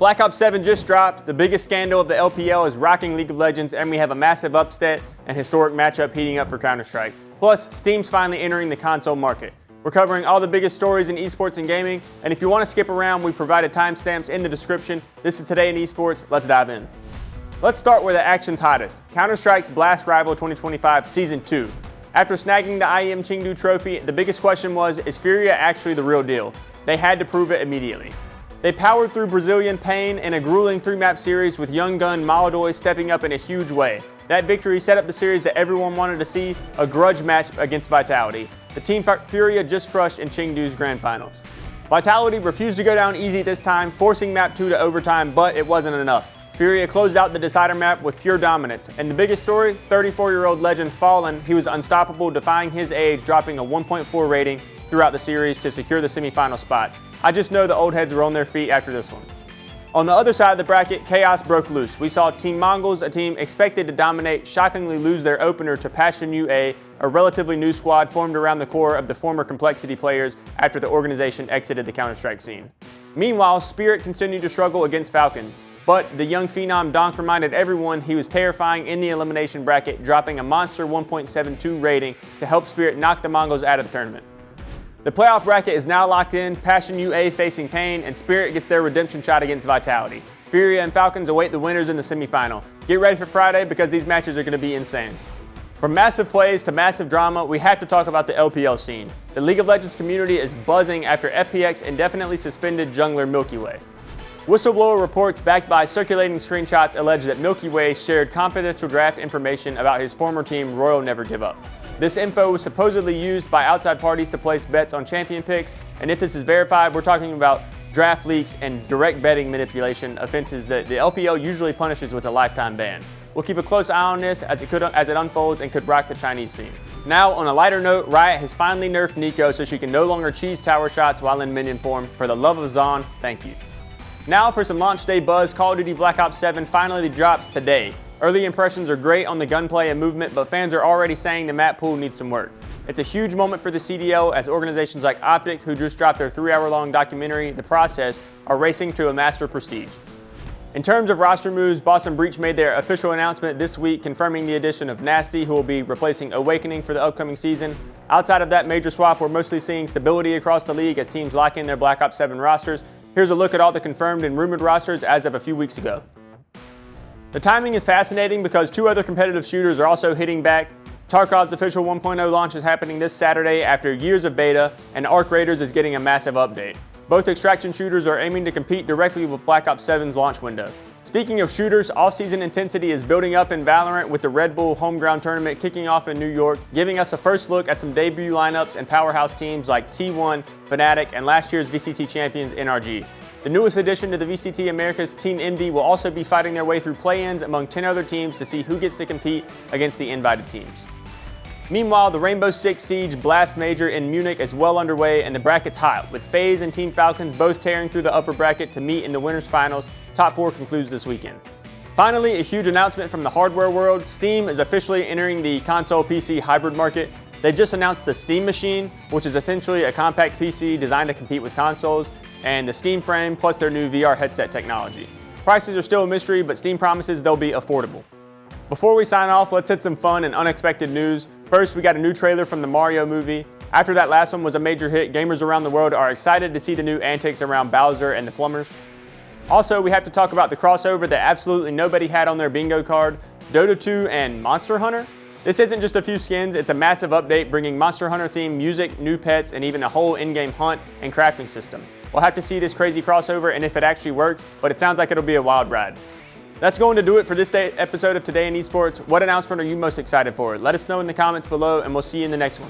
Black Ops 7 just dropped. The biggest scandal of the LPL is rocking League of Legends, and we have a massive upset and historic matchup heating up for Counter-Strike. Plus, Steam's finally entering the console market. We're covering all the biggest stories in esports and gaming, and if you want to skip around, we provided timestamps in the description. This is Today in Esports. Let's dive in. Let's start where the action's hottest. Counter-Strike's Blast Rival 2025 Season 2. After snagging the IEM Chengdu trophy, the biggest question was, is FURIA actually the real deal? They had to prove it immediately. They powered through Brazilian pain in a grueling 3-map series with young gun Maladoy stepping up in a huge way. That victory set up the series that everyone wanted to see, a grudge match against Vitality. The team FURIA just crushed in Chengdu's grand finals. Vitality refused to go down easy this time, forcing map 2 to overtime, but it wasn't enough. FURIA closed out the decider map with pure dominance. And the biggest story, 34-year-old legend Fallen, he was unstoppable, defying his age, dropping a 1.4 rating throughout the series to secure the semifinal spot. I just know the old heads were on their feet after this one. On the other side of the bracket, chaos broke loose. We saw Team Mongols, a team expected to dominate, shockingly lose their opener to Passion UA, a relatively new squad formed around the core of the former Complexity players after the organization exited the Counter-Strike scene. Meanwhile, Spirit continued to struggle against Falcon, but the young phenom Donk reminded everyone he was terrifying in the elimination bracket, dropping a monster 1.72 rating to help Spirit knock the Mongols out of the tournament. The playoff bracket is now locked in, Passion UA facing Pain, and Spirit gets their redemption shot against Vitality. FURIA and Falcons await the winners in the semifinal. Get ready for Friday because these matches are going to be insane. From massive plays to massive drama, we have to talk about the LPL scene. The League of Legends community is buzzing after FPX indefinitely suspended jungler Milky Way. Whistleblower reports backed by circulating screenshots allege that Milky Way shared confidential draft information about his former team Royal Never Give Up. This info was supposedly used by outside parties to place bets on champion picks, and if this is verified, we're talking about draft leaks and direct betting manipulation, offenses that the LPL usually punishes with a lifetime ban. We'll keep a close eye on this as it unfolds and could rock the Chinese scene. Now, on a lighter note, Riot has finally nerfed Nico so she can no longer cheese tower shots while in minion form. For the love of Zon, thank you. Now for some launch day buzz, Call of Duty Black Ops 7 finally drops today. Early impressions are great on the gunplay and movement, but fans are already saying the map pool needs some work. It's a huge moment for the CDL as organizations like Optic, who just dropped their 3-hour-long documentary, The Process, are racing to a master prestige. In terms of roster moves, Boston Breach made their official announcement this week confirming the addition of Nasty, who will be replacing Awakening for the upcoming season. Outside of that major swap, we're mostly seeing stability across the league as teams lock in their Black Ops 7 rosters. Here's a look at all the confirmed and rumored rosters as of a few weeks ago. The timing is fascinating because 2 other competitive shooters are also hitting back. Tarkov's official 1.0 launch is happening this Saturday after years of beta, and Arc Raiders is getting a massive update. Both extraction shooters are aiming to compete directly with Black Ops 7's launch window. Speaking of shooters, off-season intensity is building up in VALORANT with the Red Bull Homeground Tournament kicking off in New York, giving us a first look at some debut lineups and powerhouse teams like T1, Fnatic, and last year's VCT champions NRG. The newest addition to the VCT Americas, Team MD, will also be fighting their way through play-ins among 10 other teams to see who gets to compete against the invited teams. Meanwhile, the Rainbow Six Siege Blast Major in Munich is well underway and the bracket's hot, with FaZe and Team Falcons both tearing through the upper bracket to meet in the winners finals. Top 4 concludes this weekend. Finally, a huge announcement from the hardware world. Steam is officially entering the console PC hybrid market. They just announced the Steam Machine, which is essentially a compact PC designed to compete with consoles, and the Steam Frame plus their new VR headset technology. Prices are still a mystery, but Steam promises they'll be affordable. Before we sign off, let's hit some fun and unexpected news. First, we got a new trailer from the Mario movie. After that last one was a major hit, gamers around the world are excited to see the new antics around Bowser and the Plumbers. Also, we have to talk about the crossover that absolutely nobody had on their bingo card, Dota 2 and Monster Hunter. This isn't just a few skins, it's a massive update bringing Monster Hunter themed music, new pets, and even a whole in-game hunt and crafting system. We'll have to see this crazy crossover and if it actually works, but it sounds like it'll be a wild ride. That's going to do it for this episode of Today in Esports. What announcement are you most excited for? Let us know in the comments below, and we'll see you in the next one.